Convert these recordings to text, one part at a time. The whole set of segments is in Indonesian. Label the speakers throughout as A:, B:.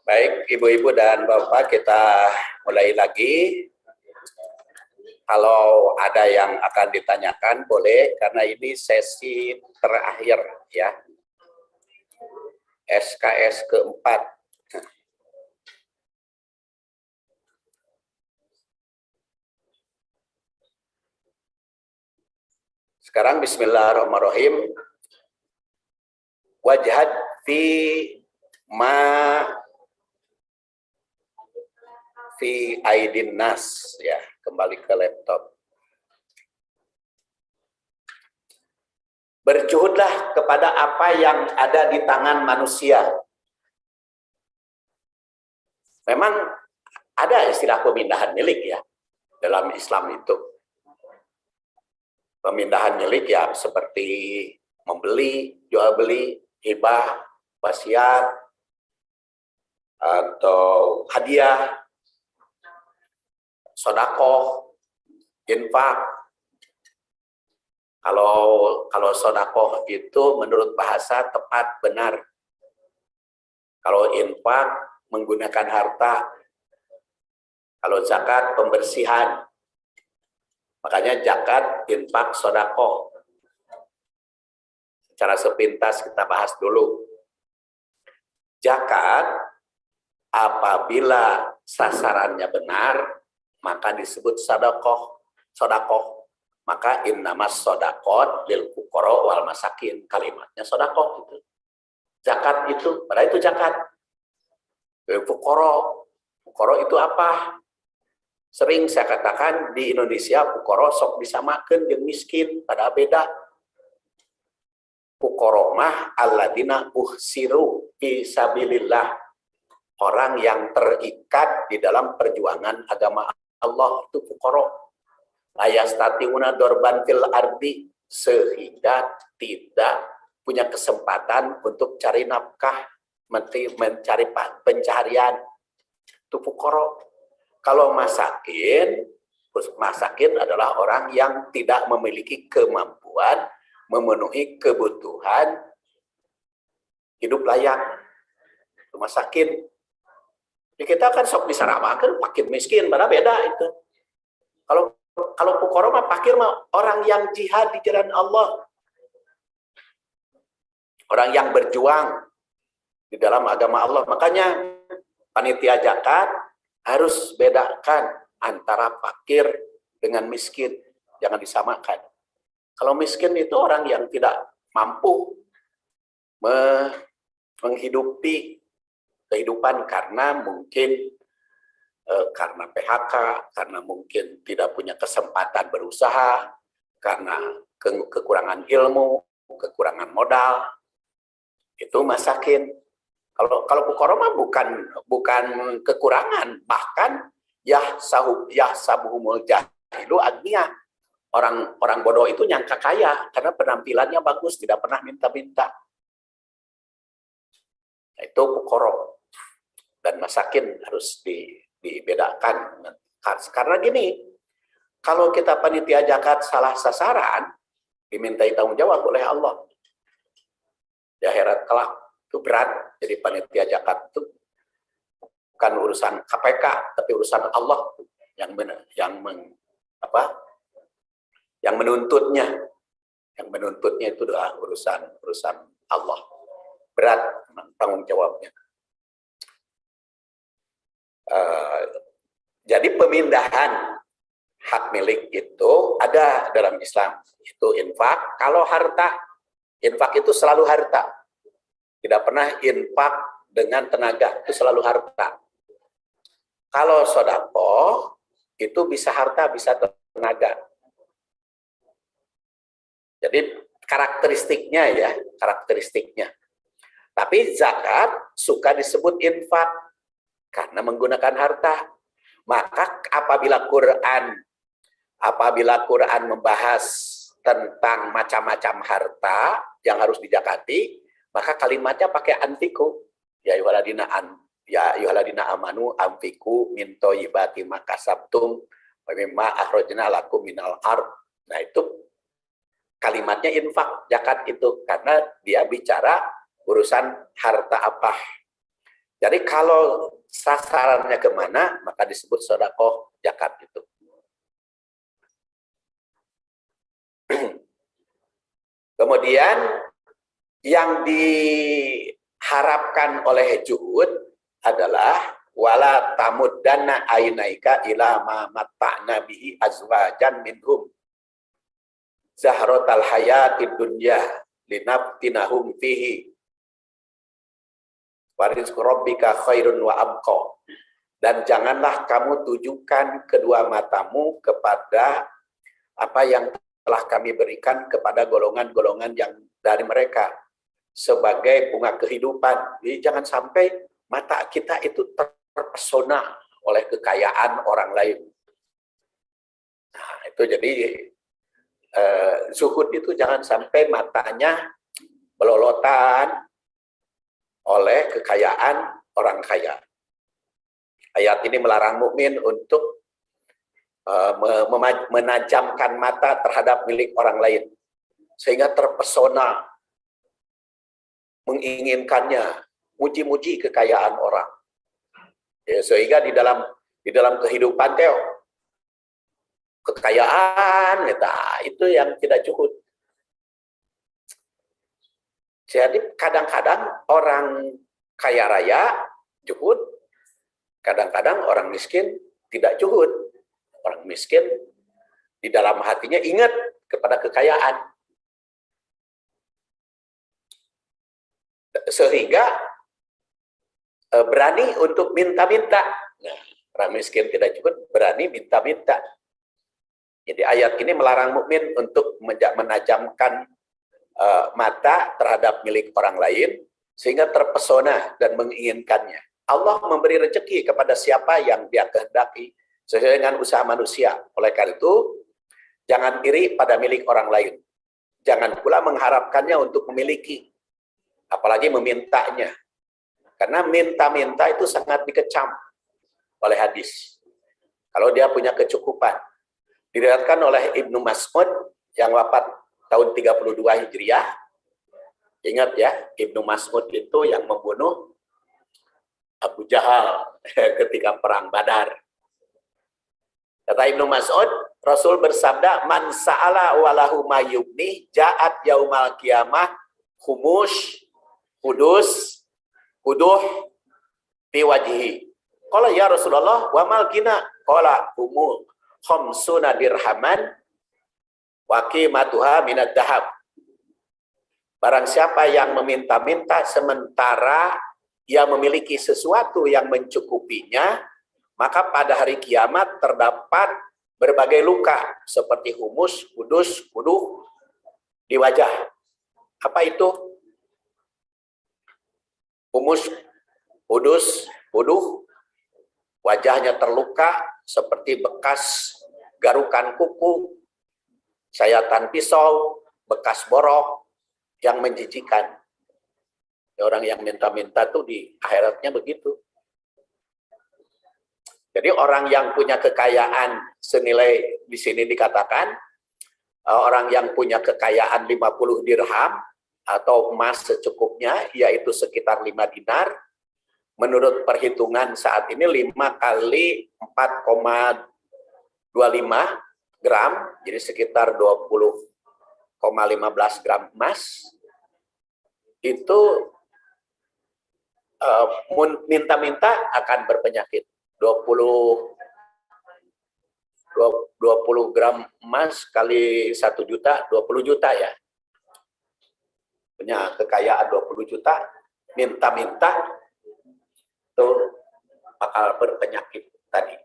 A: Baik, Ibu-ibu dan Bapak, kita mulai lagi. Kalau ada yang akan ditanyakan, boleh, karena ini sesi terakhir ya. SKS keempat. Sekarang bismillahirrahmanirrahim. Wajhat fi ma fi aidin nas, ya, kembali ke laptop. Berjuhudlah kepada apa yang ada di tangan manusia. Memang ada istilah pemindahan milik ya dalam Islam itu. Pemindahan milik ya seperti membeli, jual beli, hibah, wasiat, atau hadiah, sodakoh, infak. Kalau sodakoh itu menurut bahasa tepat benar. Kalau infak menggunakan harta. Kalau zakat pembersihan. Makanya zakat, infak, sodakoh. Secara sepintas kita bahas dulu. Zakat apabila sasarannya benar, maka disebut sodakoh. Maka innamas sodakot lil fuqara wal masakin. Kalimatnya sodakoh itu. Zakat itu, padahal itu zakat. Lil fuqara. Fuqara itu apa? Sering saya katakan di Indonesia fuqara sok disamakeun jeung miskin, padahal beda. Fuqara mah alladzina uhsiru fi sabilillah. Orang yang terikat di dalam perjuangan agama Allah itu fuqara. Ayastatiuna dorban fil ardi, sehingga tidak punya kesempatan untuk cari nafkah, mencari pencarian. Itu fuqara. Kalau masakin adalah orang yang tidak memiliki kemampuan memenuhi kebutuhan hidup layak. Itu masakin. Ya kita kan sok disaramakeun fakir miskin, mana beda itu. Kalau fuqara mah fakir mah orang yang jihad di jalan Allah. Orang yang berjuang di dalam agama Allah. Makanya panitia zakat harus bedakan antara fakir dengan miskin. Jangan disamakan. Kalau miskin itu orang yang tidak mampu menghidupi kehidupan karena mungkin karena PHK, karena mungkin tidak punya kesempatan berusaha, karena kekurangan ilmu, kekurangan modal, itu masakin. Kalau fuqara mah bukan kekurangan, bahkan yahsabuhumul jahilu agniya. Orang bodoh itu nyangka kaya karena penampilannya bagus, tidak pernah minta-minta. Nah, itu fuqara. Dan masakin harus dibedakan. Karena gini, kalau kita panitia zakat salah sasaran, dimintai tanggung jawab oleh Allah. Di akhirat kelak itu berat. Jadi panitia zakat itu bukan urusan KPK, tapi urusan Allah yang menuntutnya. Yang menuntutnya itu adalah urusan Allah. Berat tanggung jawabnya. Jadi pemindahan hak milik itu ada dalam Islam. Itu infak. Kalau harta, infak itu selalu harta. Tidak pernah infak dengan tenaga, itu selalu harta. Kalau sedekah itu bisa harta, bisa tenaga. Jadi karakteristiknya ya, karakteristiknya. Tapi zakat suka disebut infak karena menggunakan harta. Maka apabila Quran membahas tentang macam-macam harta yang harus dizakati, maka kalimatnya pakai anfiku. Ya ayyuhalladzina amanu anfiku min thayyibati ma kasabtum wa mimma akhrajna lakum minal ard. Nah, itu kalimatnya infak, zakat itu karena dia bicara urusan harta apa. Jadi kalau sasarannya kemana, maka disebut sedekah zakat itu. Kemudian yang diharapkan oleh juhud adalah wala tamuddanna ainaika ila ma matta'na bihi azwajan minhum zahratal hayatid dunya linaftinahum fihi wa rizqu rabbika khairun wa abqa. Dan janganlah kamu tujukan kedua matamu kepada apa yang telah kami berikan kepada golongan-golongan yang dari mereka sebagai bunga kehidupan. Jadi jangan sampai mata kita itu terpesona oleh kekayaan orang lain. Nah, itu jadi zuhud itu jangan sampai matanya melolotan oleh kekayaan orang kaya. Ayat ini melarang mukmin untuk menajamkan mata terhadap milik orang lain sehingga terpesona menginginkannya, muji-muji kekayaan orang. Ya, sehingga di dalam kehidupan kekayaan itu yang tidak cukup. Jadi kadang-kadang orang kaya raya juhud, kadang-kadang orang miskin tidak juhud. Orang miskin di dalam hatinya ingat kepada kekayaan. Sehingga berani untuk minta-minta. Nah, orang miskin tidak cukup berani minta-minta. Jadi ayat ini melarang mukmin untuk menajamkan mata terhadap milik orang lain sehingga terpesona dan menginginkannya. Allah memberi rezeki kepada siapa yang Dia kehendaki sesuai dengan usaha manusia. Oleh karena itu, jangan iri pada milik orang lain. Jangan pula mengharapkannya untuk memiliki, apalagi memintanya. Karena minta-minta itu sangat dikecam oleh hadis. Kalau dia punya kecukupan. Diriwayatkan oleh Ibnu Mas'ud yang wafat tahun 32 Hijriah. Ingat ya, Ibnu Mas'ud itu yang membunuh Abu Jahal ketika perang Badar. Kata Ibnu Mas'ud, Rasul bersabda, man sa'ala walahu mayyubni ja'at yaumal qiyamah khumush huduh fi wajhi. Qala ya Rasulullah wa mal gina? Qala humu khamsuna dirhaman wa qimatuha minad dahab. Barang siapa yang meminta-minta sementara ia memiliki sesuatu yang mencukupinya, maka pada hari kiamat terdapat berbagai luka seperti humus, huduh di wajah. Apa itu? Humus, huduh, wajahnya terluka seperti bekas garukan kuku, sayatan pisau, bekas borok yang menjijikan. Orang yang minta-minta tuh di akhiratnya begitu. Jadi orang yang punya kekayaan senilai di sini dikatakan orang yang punya kekayaan 50 dirham atau emas secukupnya, yaitu sekitar 5 dinar, menurut perhitungan saat ini 5 kali 4,25 gram, jadi sekitar 20,15 gram emas, itu minta-minta akan berpenyakit. 20 gram emas kali 1 juta, 20 juta ya. Punya kekayaan 20 juta, minta-minta, itu bakal berpenyakit tadi.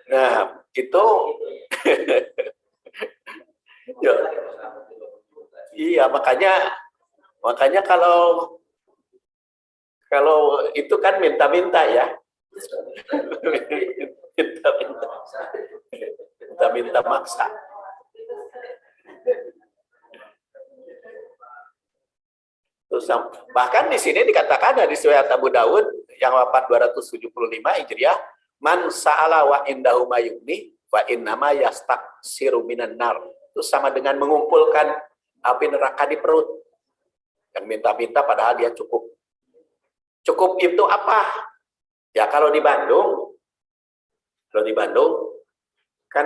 A: Nah, itu ya, iya makanya kalau itu kan minta-minta ya. Minta-minta. Minta-minta maksa. Terus bahkan di sini dikatakan dari riwayat Abu Daud yang wafat 275 Hijriah, man sa'ala wa indahu mayuni wa innama yastaksiru minan nar. Itu sama dengan mengumpulkan api neraka di perut. Yang minta-minta padahal dia cukup. Cukup itu apa? Ya kalau di Bandung kan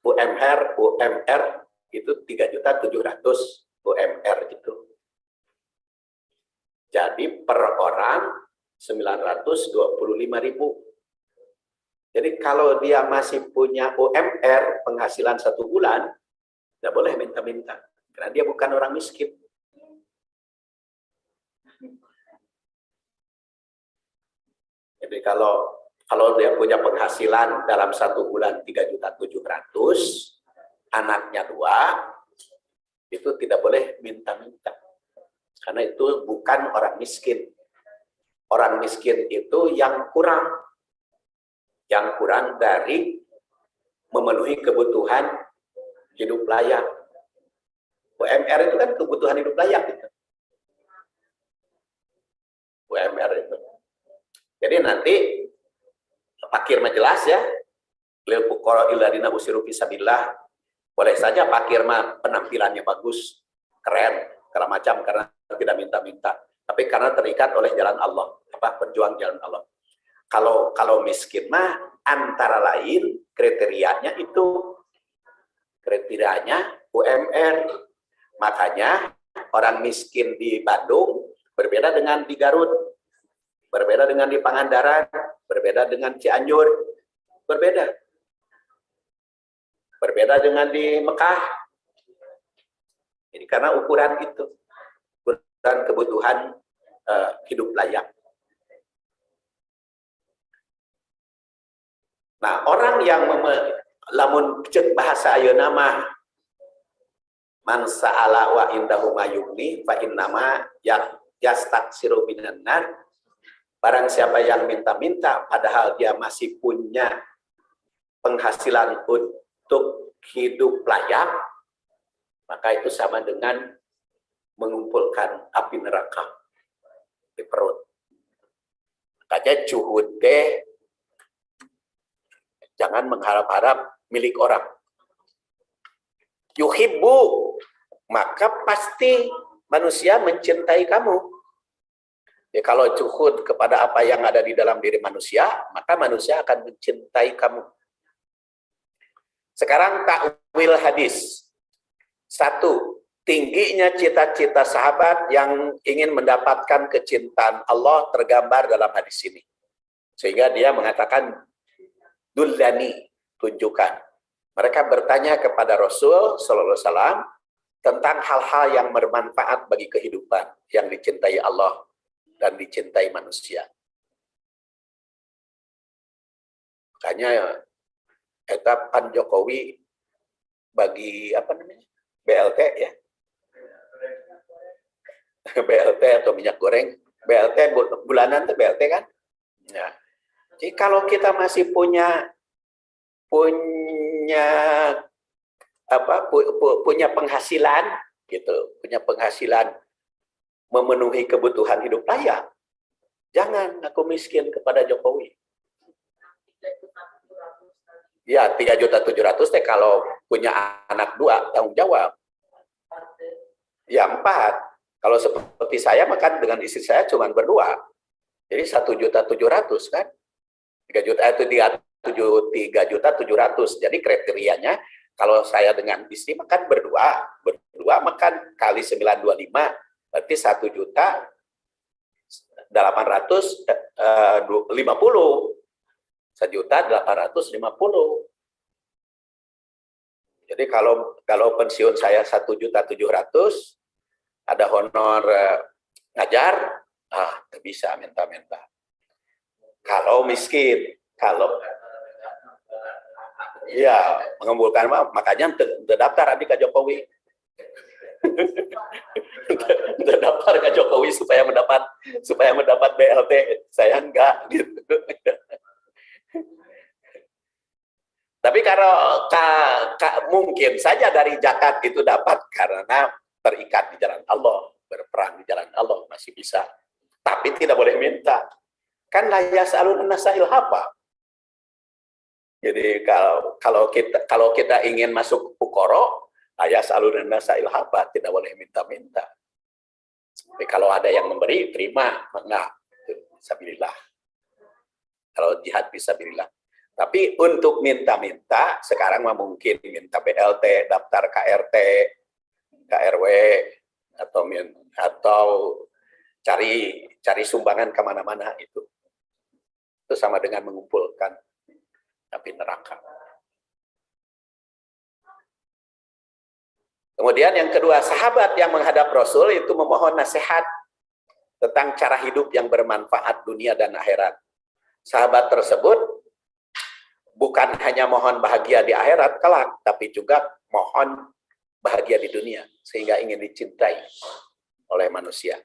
A: UMR itu 3.700.000 UMR gitu. Jadi per orang 925.000. Jadi kalau dia masih punya UMR penghasilan 1 bulan, tidak boleh minta-minta karena dia bukan orang miskin. Jadi kalau dia punya penghasilan dalam 1 bulan 3.700.000, anaknya 2, itu tidak boleh minta-minta. Karena itu bukan orang miskin. Orang miskin itu yang kurang dari memenuhi kebutuhan hidup layak. UMR itu kan kebutuhan hidup layak. Gitu. UMR itu. Jadi nanti fakir mah jelas ya. Lil fuqara alladziina usiru fisabilillah. Boleh saja fakir mah penampilannya bagus, keren, segala macam karena tidak minta-minta, tapi karena terikat oleh jalan Allah, berjuang jalan Allah. Kalau miskin mah antara lain kriterianya UMR. Makanya orang miskin di Bandung berbeda dengan di Garut, berbeda dengan di Pangandaran, berbeda dengan Cianjur, berbeda dengan di Mekah. Jadi karena ukuran itu, ukuran kebutuhan hidup layak. Nah, orang yang lamun cek bahasa ayeuna mah man sa'ala wa indahu mayugni fa innama yastaksiru minan nar. Barang siapa yang minta-minta padahal dia masih punya penghasilan untuk hidup layak, maka itu sama dengan mengumpulkan api neraka di perut. Makanya juhud deh, jangan mengharap-harap milik orang. Yuhibbu, maka pasti manusia mencintai kamu. Ya, kalau juhud kepada apa yang ada di dalam diri manusia, maka manusia akan mencintai kamu. Sekarang takwil hadis. 1. Tingginya cita-cita sahabat yang ingin mendapatkan kecintaan Allah tergambar dalam hadis ini. Sehingga dia mengatakan, dullani, tunjukkan. Mereka bertanya kepada Rasul Sallallahu Alaihi Wasallam tentang hal-hal yang bermanfaat bagi kehidupan, yang dicintai Allah dan dicintai manusia. Makanya etapan Jokowi bagi BLT ya. BLT atau minyak goreng, BLT bulanan itu BLT kan? Ya. Jadi kalau kita masih punya penghasilan gitu, punya penghasilan memenuhi kebutuhan hidup layak, jangan aku miskin kepada Jokowi. Ya 3.700.000 teh kalau punya anak 2 tanggung jawab. Ya 4. Kalau seperti saya makan dengan istri saya cuma berdua. Jadi 1.700.000 kan. 3.700.000. Jadi kriterianya kalau saya dengan istri makan berdua makan kali 925 berarti 1.850.000. 1.850.000. Jadi kalau pensiun saya 1.700.000, ada honor ngajar, bisa minta-minta. Kalau miskin, kalau ya mengumpulkan makanya terdaftar adik ke Jokowi. Terdaftar ke Jokowi supaya mendapat BLT. Saya enggak gitu. Tapi kalau mungkin saja dari zakat itu dapat karena terikat di jalan Allah, berperang di jalan Allah masih bisa. Tapi tidak boleh minta. Kan la yas'alun an-nasa ilhafa. Jadi kalau kita ingin masuk fuqara, la yas'alun an-nasa ilhafa, tidak boleh minta-minta. Tapi kalau ada yang memberi, terima, enggak. Fisabilillah. Kalau jihad fisabilillah. Tapi untuk minta-minta, sekarang mah mungkin minta BLT, daftar KRT, KRW, atau cari sumbangan kemana-mana itu sama dengan mengumpulkan api neraka. Kemudian yang kedua, sahabat yang menghadap Rasul itu memohon nasihat tentang cara hidup yang bermanfaat dunia dan akhirat. Sahabat tersebut bukan hanya mohon bahagia di akhirat kelak, tapi juga mohon bahagia di dunia, sehingga ingin dicintai oleh manusia.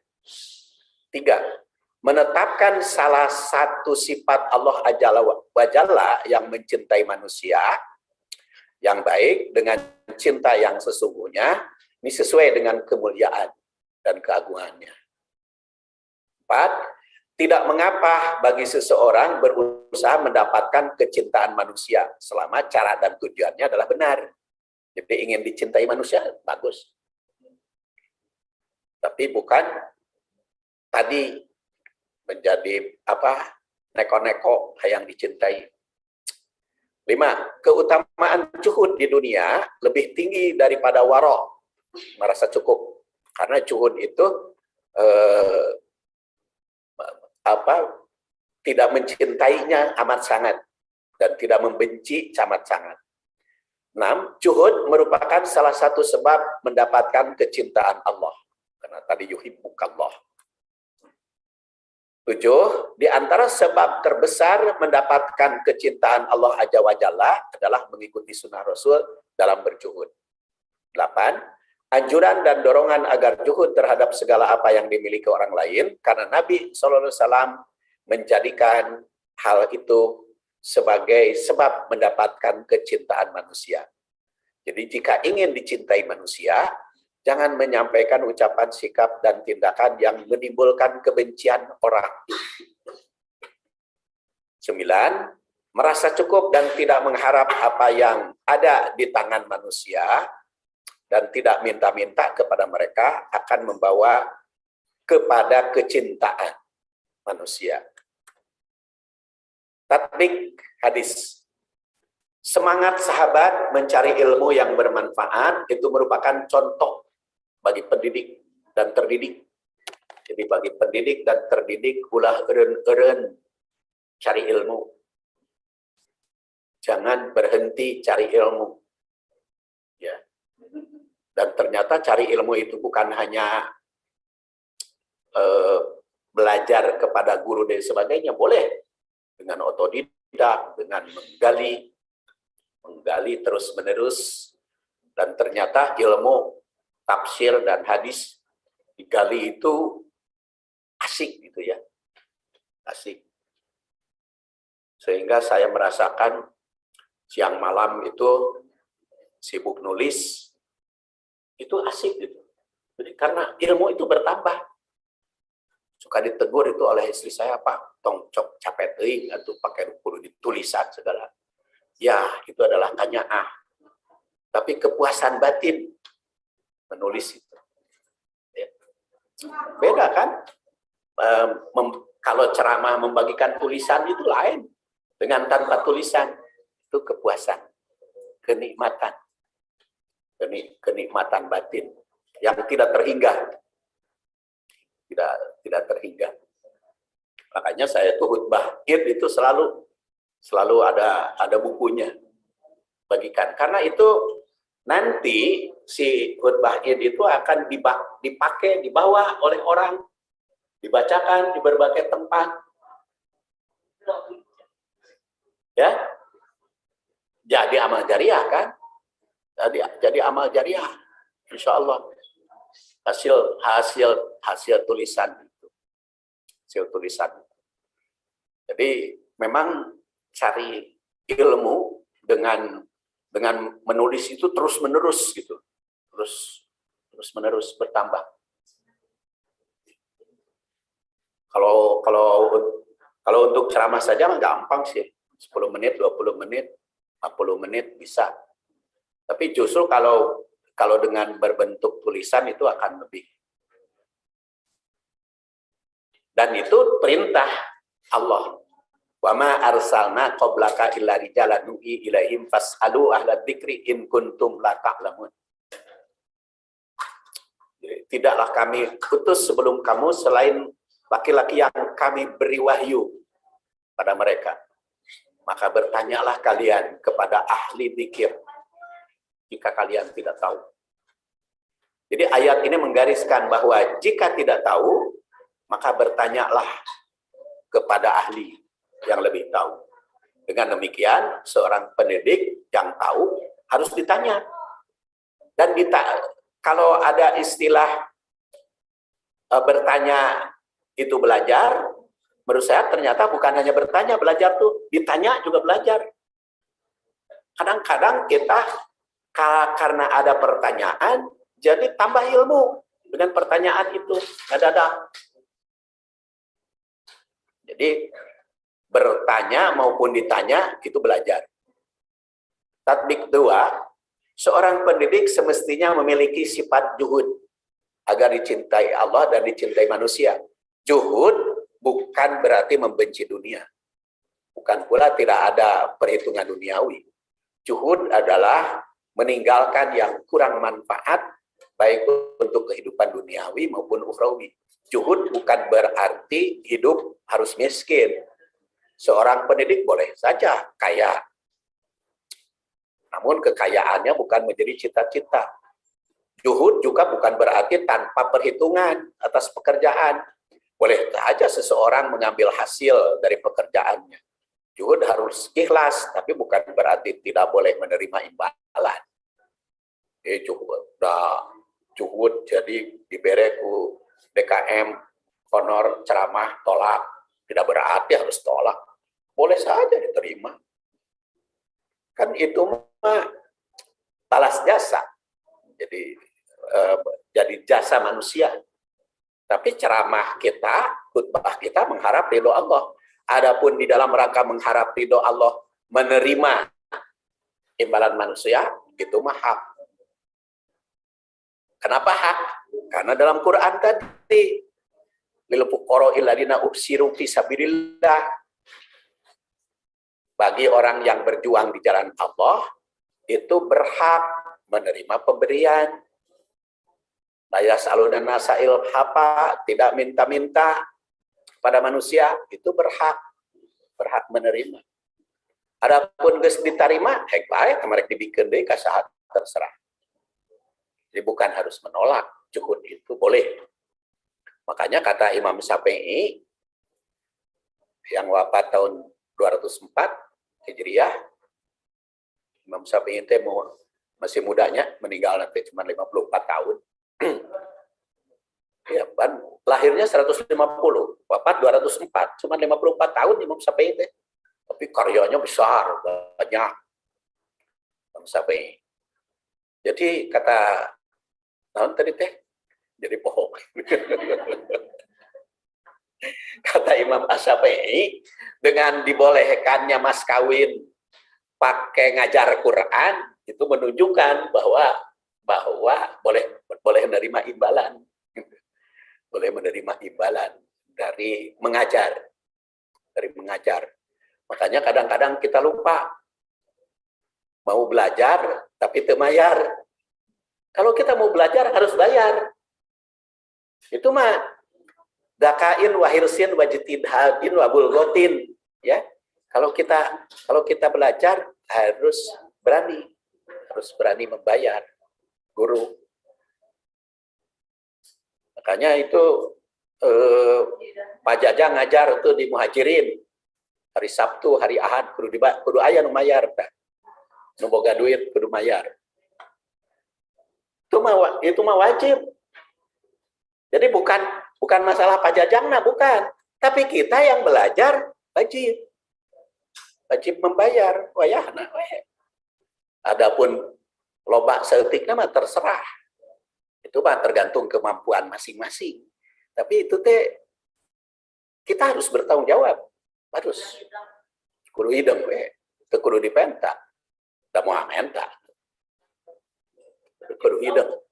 A: 3. Menetapkan salah satu sifat Allah Azza Jalla yang mencintai manusia yang baik dengan cinta yang sesungguhnya, ini sesuai dengan kemuliaan dan keagungannya. 4. Tidak mengapa bagi seseorang berusaha mendapatkan kecintaan manusia selama cara dan tujuannya adalah benar. Jadi ingin dicintai manusia, bagus. Tapi bukan tadi menjadi neko-neko yang dicintai. 5. Keutamaan juhud di dunia lebih tinggi daripada waro, merasa cukup. Karena juhud itu tidak mencintainya amat sangat dan tidak membenci amat sangat. 6. Juhud merupakan salah satu sebab mendapatkan kecintaan Allah. Karena tadi yuhibbukallah. 7. Di antara sebab terbesar mendapatkan kecintaan Allah Azza wa Jalla adalah mengikuti sunnah Rasul dalam berjuhud. 8. Anjuran dan dorongan agar juhud terhadap segala apa yang dimiliki orang lain, karena Nabi SAW menjadikan hal itu sebagai sebab mendapatkan kecintaan manusia. Jadi jika ingin dicintai manusia, jangan menyampaikan ucapan, sikap, dan tindakan yang menimbulkan kebencian orang. 9. Merasa cukup dan tidak mengharap apa yang ada di tangan manusia, dan tidak minta-minta kepada mereka akan membawa kepada kecintaan manusia. Tatbik hadis. Semangat sahabat mencari ilmu yang bermanfaat itu merupakan contoh bagi pendidik dan terdidik. Jadi bagi pendidik dan terdidik ulah eren-eren cari ilmu. Jangan berhenti cari ilmu. Ya. Dan ternyata cari ilmu itu bukan hanya belajar kepada guru dan sebagainya, boleh dengan otodidak, dengan menggali terus-menerus, dan ternyata ilmu tafsir dan hadis digali itu asik gitu ya, asik. Sehingga saya merasakan siang malam itu sibuk nulis, itu asik gitu. Jadi karena ilmu itu bertambah. Suka ditegur itu oleh istri saya, Pak, tong cok capek teuing atau pakai kudu ditulisan segala. Ya, itu adalah kanyaah. Tapi kepuasan batin menulis itu. Ya. Beda kan? Kalau ceramah membagikan tulisan itu lain dengan tanpa tulisan. Itu kepuasan, kenikmatan. Kenikmatan batin yang tidak terhingga, tidak terhingga. Makanya saya tuh khutbah Id itu selalu ada bukunya bagikan, karena itu nanti si khutbah Id itu akan dipakai, dibawa oleh orang, dibacakan di berbagai tempat. Ya, jadi amal jariah kan? Jadi amal jariah, insya Allah. Hasil tulisan itu, hasil tulisan. Jadi memang cari ilmu dengan menulis itu terus menerus gitu, terus menerus bertambah. Kalau untuk ceramah saja mah gampang sih, 10 menit, 20 menit, 40 menit bisa. Tapi justru kalau dengan berbentuk tulisan itu akan lebih. Dan itu perintah Allah. Wa ma arsalna qablaka illa rijalan nuhi ilaihim fas'alu ahla dzikri in kuntum la ta'lamun. Tidaklah kami utus sebelum kamu selain laki-laki yang kami beri wahyu pada mereka. Maka bertanyalah kalian kepada ahli dzikir jika kalian tidak tahu. Jadi ayat ini menggariskan bahwa jika tidak tahu, maka bertanyalah kepada ahli yang lebih tahu. Dengan demikian, seorang pendidik yang tahu harus ditanya. Dan kalau ada istilah bertanya itu belajar, menurut saya ternyata bukan hanya bertanya, belajar tuh ditanya juga belajar. Kadang-kadang kita karena ada pertanyaan, jadi tambah ilmu dengan pertanyaan itu. Ada. Jadi bertanya maupun ditanya itu belajar. Tatbik 2, seorang pendidik semestinya memiliki sifat juhud agar dicintai Allah dan dicintai manusia. Juhud bukan berarti membenci dunia. Bukan pula tidak ada perhitungan duniawi. Juhud adalah meninggalkan yang kurang manfaat baik untuk kehidupan duniawi maupun ukhrawi. Juhud bukan berarti hidup harus miskin. Seorang pendidik boleh saja kaya, namun kekayaannya bukan menjadi cita-cita. Juhud juga bukan berarti tanpa perhitungan atas pekerjaan. Boleh saja seseorang mengambil hasil dari pekerjaannya. Juhud harus ikhlas, tapi bukan berarti tidak boleh menerima imbalan. Juhud jadi dibereku DKM, honor, ceramah, tolak. Tidak berarti harus tolak. Boleh saja diterima. Kan itu mah balas jasa. Jadi jasa manusia. Tapi ceramah kita, khutbah kita mengharap ridho Allah. Adapun di dalam rangka mengharap ridho Allah, menerima imbalan manusia, itu mah hak. Kenapa hak? Karena dalam Quran tadi, lil fuqara alladziina uhsiru fi sabilillah, bagi orang yang berjuang di jalan Allah itu berhak menerima pemberian. La yas'aluna nasa ilhafa, tidak minta-minta pada manusia, itu berhak menerima. Adapun geus diterima, hek bae kamarek dibikeun deui ka saha terserah. Jadi bukan harus menolak, juhud itu boleh. Makanya kata Imam Syafi'i yang wafat tahun 204 Hijriah, Imam Syafi'i itu masih mudanya, meninggal nanti cuma 54 tahun. Ya, kan lahirnya 150, wafat 204, cuma 54 tahun Imam Syafi'i itu. Tapi karyanya besar, banyak. Imam Syafi'i. Jadi kata tadi teh jadi pohon. Kata Imam Asy-Syafi'i, dengan dibolehkannya mas kawin pakai ngajar Quran itu menunjukkan bahwa boleh menerima imbalan. Boleh menerima imbalan dari mengajar. Makanya kadang-kadang kita lupa mau belajar tapi temayar. Kalau kita mau belajar harus bayar. Itu mah dakain wahirsin wajtihadin wabulgotin, ya. Kalau kita belajar harus berani membayar guru. Makanya itu Pak Jajang ngajar tuh di Muhajirin. Hari Sabtu, hari Ahad kudu aya nu mayar tah. Nu boga duit kudu mayar. Itu mah wajib. Jadi bukan masalah pajajangna, bukan. Tapi kita yang belajar wajib. Wajib membayar. Wayahna we. Adapun loba seeutikna mah terserah. Itu mah tergantung kemampuan masing-masing. Tapi itu teh kita harus bertanggung jawab. Harus. Kudu hidung we. Teu kudu dipenta. Da moal menta. Kudu hidung.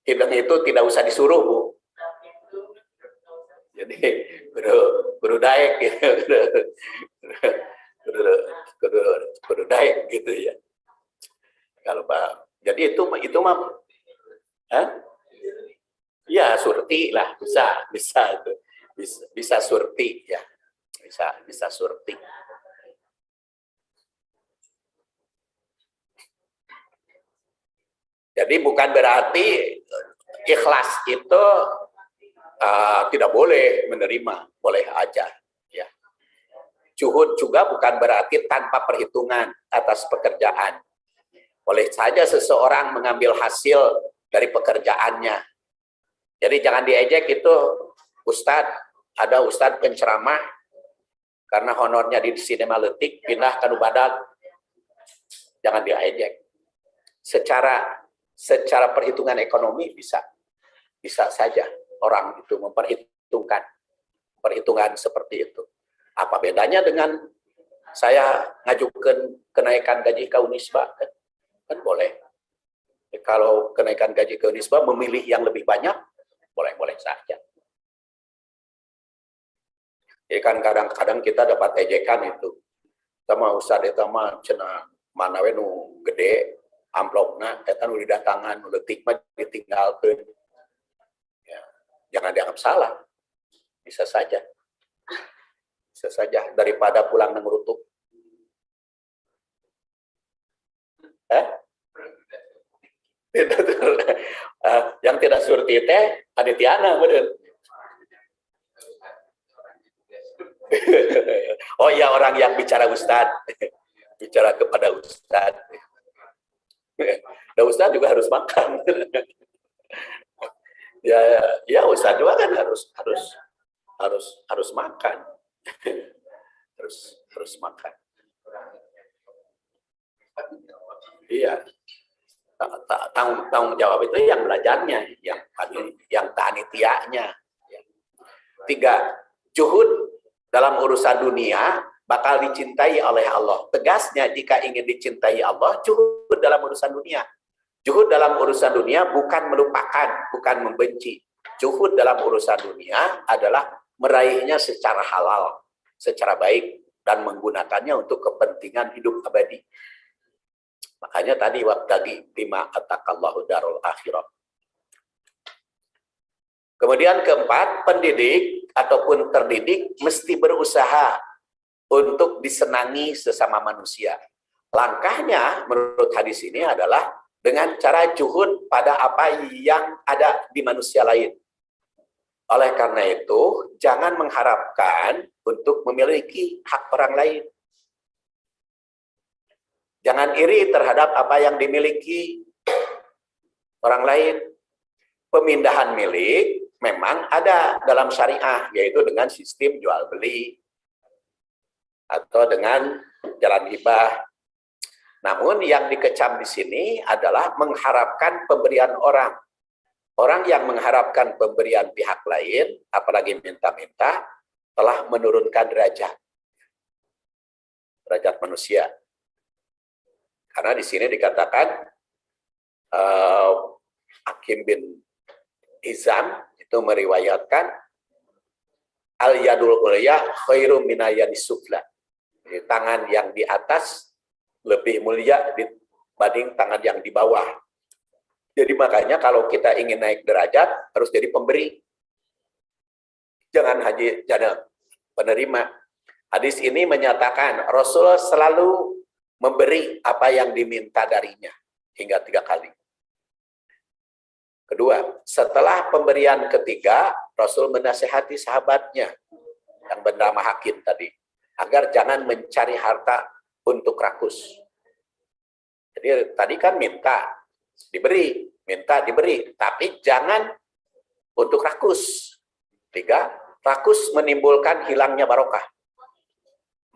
A: Hidung itu tidak usah disuruh, Bu. Jadi kudu daek gitu. Kudu daek gitu ya. Kalau Pak, jadi itu mah, ya surti lah, bisa surti ya, bisa surti. Jadi bukan berarti ikhlas itu tidak boleh menerima, boleh aja. Ya. Juhud juga bukan berarti tanpa perhitungan atas pekerjaan. Boleh saja seseorang mengambil hasil dari pekerjaannya. Jadi jangan diejek itu, Ustadz, ada Ustadz penceramah, karena honornya di sinema letik, pindah ke badak. Jangan diejek. Secara perhitungan ekonomi bisa saja orang itu memperhitungkan perhitungan seperti itu. Apa bedanya dengan saya ngajukan kenaikan gaji ke Unisba? Kan boleh. Kalau kenaikan gaji ke Unisba memilih yang lebih banyak, boleh-boleh saja. Jadi kan kadang-kadang kita dapat ejekan itu. Sama Ustadz itu mah cenah mana we nu gede amplopna eta nu didatangan nu leutik mah ditinggalkeun. Ya, jangan dianggap salah. Bisa saja. Bisa saja daripada pulang ngerutuk. Yang tidak surti teh panitiana bener. Oh iya, orang yang bicara Ustadz. Bicara kepada Ustadz. Dan Ustadz juga harus makan. ya Ustadz juga kan harus makan. harus makan. Iya. Tanggung jawab itu yang belajarnya, yang panitianya. 3, juhud dalam urusan dunia bakal dicintai oleh Allah. Tegasnya jika ingin dicintai Allah, juhud dalam urusan dunia. Juhud dalam urusan dunia bukan melupakan, bukan membenci. Juhud dalam urusan dunia adalah meraihnya secara halal, secara baik, dan menggunakannya untuk kepentingan hidup abadi. Makanya tadi wabtagi bima atakallahu darul akhirat. Kemudian keempat, pendidik ataupun terdidik mesti berusaha untuk disenangi sesama manusia. Langkahnya menurut hadis ini adalah dengan cara juhud pada apa yang ada di manusia lain. Oleh karena itu, jangan mengharapkan untuk memiliki hak orang lain. Jangan iri terhadap apa yang dimiliki orang lain. Pemindahan milik memang ada dalam syariah, yaitu dengan sistem jual beli atau dengan jalan hibah. Namun yang dikecam di sini adalah mengharapkan pemberian orang. Orang yang mengharapkan pemberian pihak lain, apalagi minta-minta, telah menurunkan derajat manusia. Karena di sini dikatakan Hakim bin Hizam itu meriwayatkan al-yadul ulya khairum minal yadis sufla. Jadi tangan yang di atas lebih mulia dibanding tangan yang di bawah. Jadi makanya kalau kita ingin naik derajat harus jadi pemberi. Jangan jadi penerima. Hadis ini menyatakan Rasul selalu memberi apa yang diminta darinya hingga 3 kali. Kedua, setelah pemberian ketiga, Rasul menasihati sahabatnya. yang bernama Hakim tadi, agar jangan mencari harta untuk rakus. Jadi tadi kan minta diberi, tapi jangan untuk rakus. 3, rakus menimbulkan hilangnya barokah.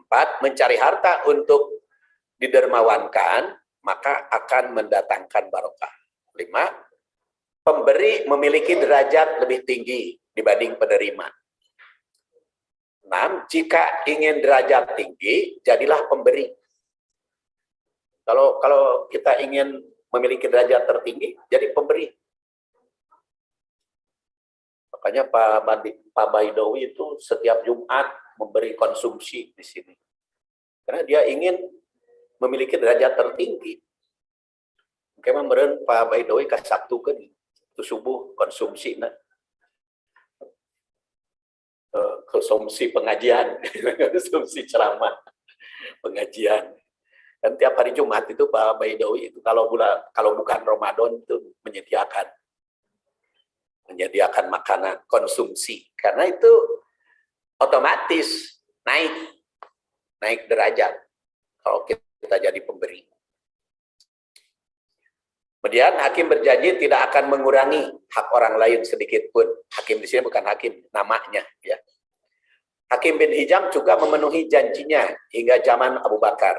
A: 4, mencari harta untuk didermawankan, maka akan mendatangkan barokah. 5, pemberi memiliki derajat lebih tinggi dibanding penerima. 6, jika ingin derajat tinggi, jadilah pemberi. Kalau kita ingin memiliki derajat tertinggi, jadi pemberi. Makanya Pak Baidowi itu setiap Jumat memberi konsumsi di sini. Karena dia ingin memiliki derajat tertinggi. Kemarin Pak Baidowi ke Sabtu kan, itu subuh konsumsi. Konsumsi pengajian, konsumsi ceramah, pengajian. Dan tiap hari Jumat itu Pak Baidowi itu kalau bukan Ramadan itu menyediakan makanan konsumsi, karena itu otomatis naik derajat kalau kita jadi pemberi. Kemudian hakim berjanji tidak akan mengurangi hak orang lain sedikit pun. Hakim di sini bukan hakim, namanya ya. Hakim bin Hizam juga memenuhi janjinya hingga zaman Abu Bakar.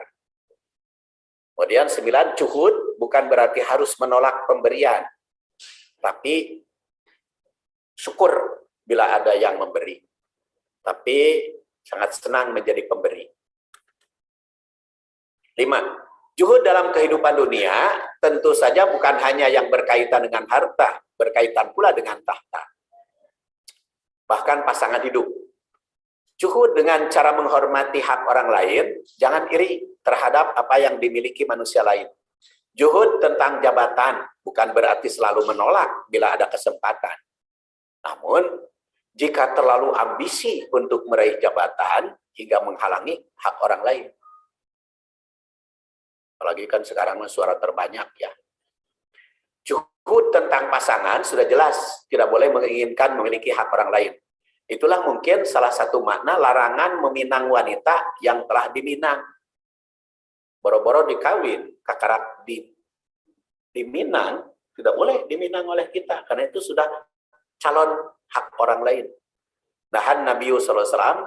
A: Kemudian 9, juhud bukan berarti harus menolak pemberian, tapi syukur bila ada yang memberi. Tapi sangat senang menjadi pemberi. 5, juhud dalam kehidupan dunia tentu saja bukan hanya yang berkaitan dengan harta, berkaitan pula dengan tahta. Bahkan pasangan hidup. Juhud dengan cara menghormati hak orang lain, jangan iri terhadap apa yang dimiliki manusia lain. Juhud tentang jabatan bukan berarti selalu menolak bila ada kesempatan. Namun, jika terlalu ambisi untuk meraih jabatan hingga menghalangi hak orang lain. Apalagi kan sekarang suara terbanyak ya. Juhud tentang pasangan sudah jelas, tidak boleh menginginkan memiliki hak orang lain. Itulah mungkin salah satu makna larangan meminang wanita yang telah diminang. Boro-boro dikawin, kakarak diminang, tidak boleh diminang oleh kita, karena itu sudah calon hak orang lain. Nahan Nabi sallallahu alaihi wasallam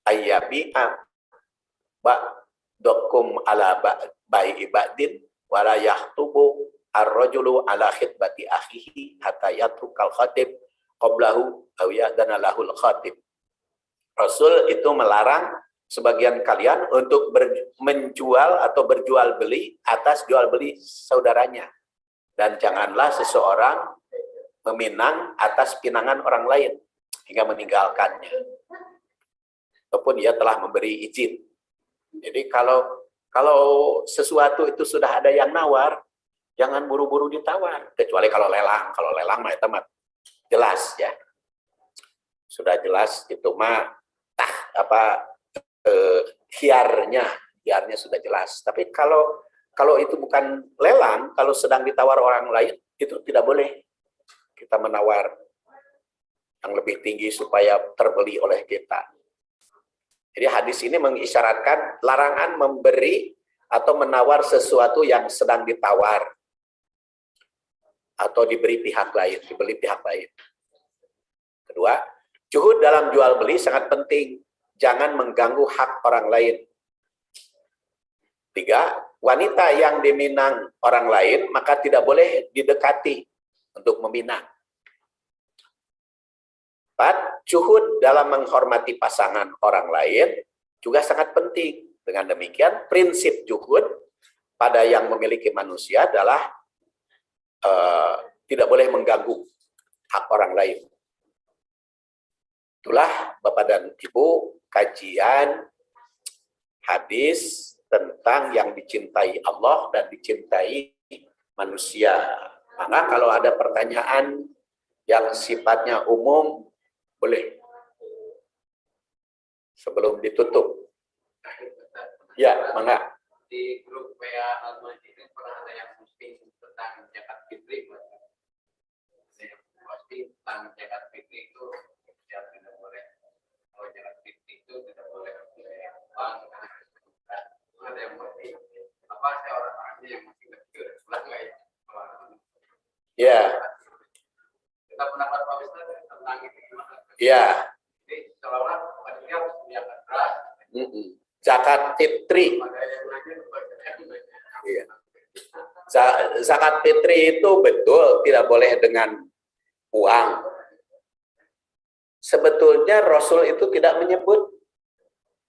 A: ayyabi'a ba'dakum ala ba'i ba'din wala yahtubu ar-rajulu ala khitbati akhihi hatta yatrukal khatib qablahu aw ya'dana lahul khatib. Rasul itu melarang sebagian kalian untuk menjual atau berjual beli atas jual beli saudaranya, dan janganlah seseorang meminang atas pinangan orang lain hingga meninggalkannya ataupun dia telah memberi izin. Jadi kalau sesuatu itu sudah ada yang nawar, jangan buru-buru ditawar, kecuali kalau lelang. Kalau lelang mah itu mah jelas ya, sudah jelas itu mah khiarnya sudah jelas. Tapi kalau itu bukan lelang, kalau sedang ditawar orang lain, itu tidak boleh kita menawar yang lebih tinggi supaya terbeli oleh kita. Jadi hadis ini mengisyaratkan larangan memberi atau menawar sesuatu yang sedang ditawar atau dibeli pihak lain. Kedua, juhud dalam jual beli sangat penting. Jangan mengganggu hak orang lain. 3, wanita yang diminang orang lain maka tidak boleh didekati untuk meminang. 4, juhud dalam menghormati pasangan orang lain juga sangat penting. Dengan demikian, prinsip juhud pada yang memiliki manusia adalah tidak boleh mengganggu hak orang lain. Itulah Bapak dan Ibu, kajian hadis tentang yang dicintai Allah dan dicintai manusia. Maka kalau ada pertanyaan yang sifatnya umum, boleh sebelum ditutup. Ya, mangga.
B: Di grup WA Al-Masjid pernah ada yang posting tentang zakat fitri. Posting tentang zakat fitri itu tidak boleh. Kalau zakat fitri itu
A: Ya,
B: Kita pendapat Pak Wisnu tentang itu gimana?
A: ya.
B: Jadi seolah-olah panitia harus menyediakan beras.
A: Zakat fitri.
B: Pada yang lainnya berbagai.
A: Iya. Zakat fitri itu betul tidak boleh dengan uang. Sebetulnya Rasul itu tidak menyebut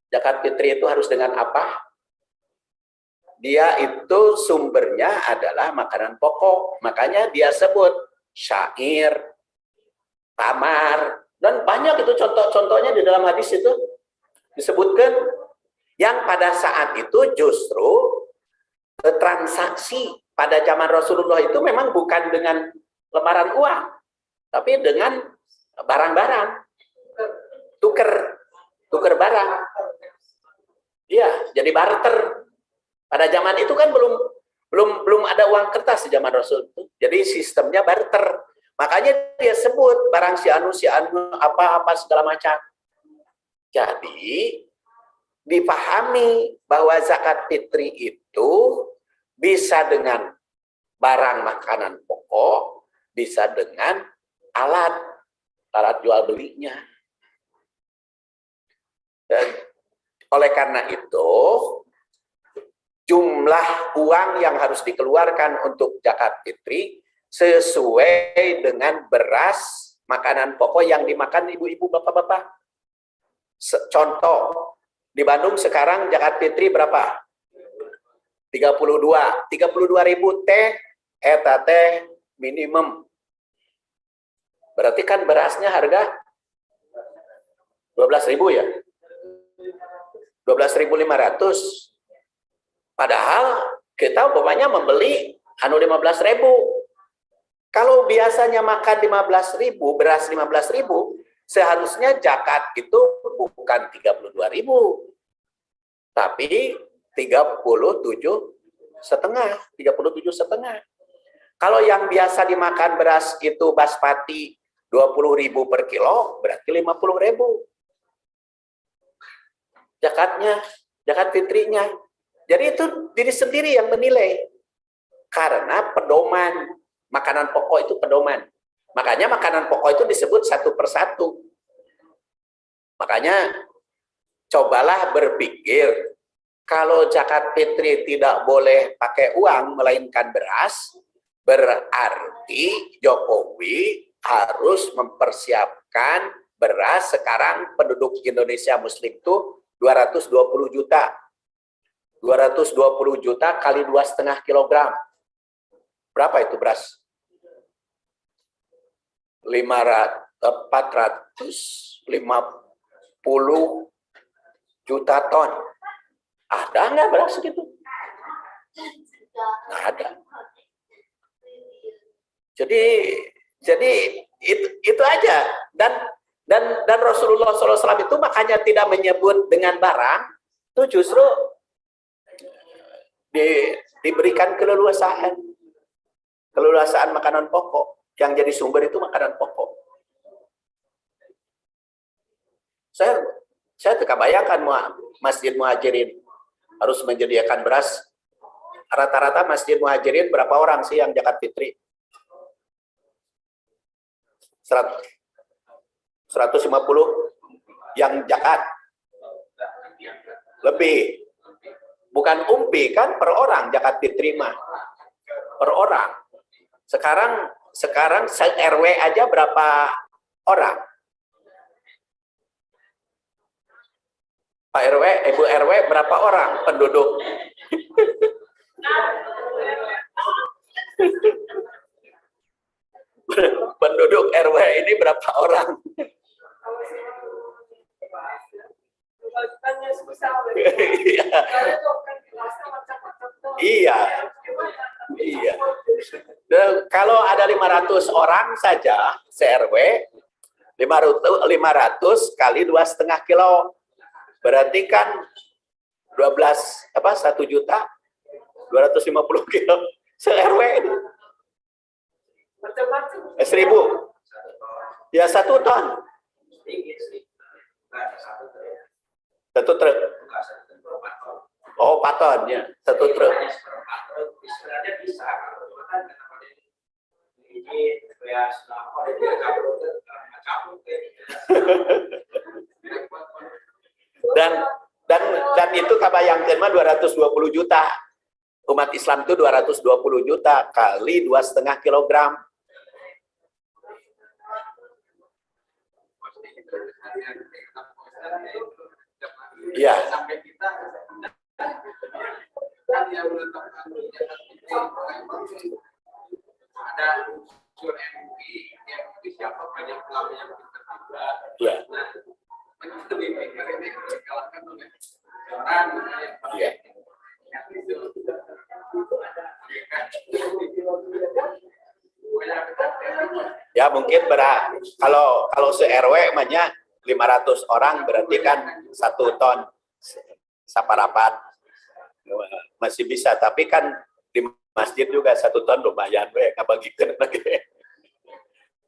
A: zakat fitri itu harus dengan apa. Dia itu sumbernya adalah makanan pokok. Makanya dia sebut syair, tamar, dan banyak itu contoh-contohnya di dalam hadis itu disebutkan yang pada saat itu justru transaksi pada zaman Rasulullah itu memang bukan dengan lembaran uang, tapi dengan barang-barang, tuker barang. Iya, jadi barter. Pada zaman itu kan belum ada uang kertas di zaman Rasul itu. Jadi sistemnya barter. Makanya dia sebut barang si anu apa segala macam. Jadi dipahami bahwa zakat fitri itu bisa dengan barang makanan pokok, bisa dengan alat jual belinya. Dan oleh karena itu, jumlah uang yang harus dikeluarkan untuk zakat fitri sesuai dengan beras makanan pokok yang dimakan ibu-ibu, bapak-bapak. Contoh, di Bandung sekarang zakat fitri berapa? 32.000 teh, eta teh minimum. Berarti kan berasnya harga 12.000 ya? 12.500. Padahal kita umpamanya membeli anu 15.000. Kalau biasanya makan 15.000, beras 15.000, seharusnya zakat itu bukan 32.000, tapi 37,5. Kalau yang biasa dimakan beras itu basmati 20.000 per kilo, berarti 50.000. Zakatnya, zakat fitrinya. Jadi itu diri sendiri yang menilai. Karena pedoman, makanan pokok itu pedoman. Makanya makanan pokok itu disebut satu persatu. Makanya cobalah berpikir, kalau zakat fitri tidak boleh pakai uang, melainkan beras, berarti Jokowi harus mempersiapkan beras. Sekarang penduduk Indonesia Muslim itu 220 juta. 220 juta kali 2,5 kilogram. Berapa itu beras? 450 juta ton. Ada nggak beras segitu? Nggak ada. Jadi itu aja. Dan Rasulullah SAW itu makanya tidak menyebut dengan barang, itu justru diberikan keleluasaan makanan pokok. Yang jadi sumber itu makanan pokok. Saya tidak bayangkan Masjid Muhajirin harus menyediakan beras. Rata-rata Masjid Muhajirin berapa orang sih yang zakat fitri? 150 yang zakat. Lebih. Bukan umpi kan, per orang zakat fitri mah. Per orang. Sekarang RW aja berapa orang? Pak RW, Ibu RW berapa orang penduduk? Penduduk RW ini berapa orang? Iya. Kalau ada 500 orang saja se-RW, 500 kali 2,5 kilo, berarti kan 1 juta 250 kilo se-RW. 1.000. Ya 1 ton. 1 truk. Oh, 4 ton ya, 1 truk. Dan dan itu kabayangkeun mah 220 juta. Umat Islam itu 220 juta kali 2,5 kilogram. Iya.
B: Sampai kita yang menetapkan ada unsur MUI siapa banyak ulama yang terlibat.
A: Iya.
B: Nah, itu dipikir ini dikalahkan oleh orang
A: Iya. Ya mungkin kalau se-RW mahnya 500 orang berarti kan 1 ton saparapat masih bisa, tapi kan di masjid juga 1 ton lumayan kabagikan lagi.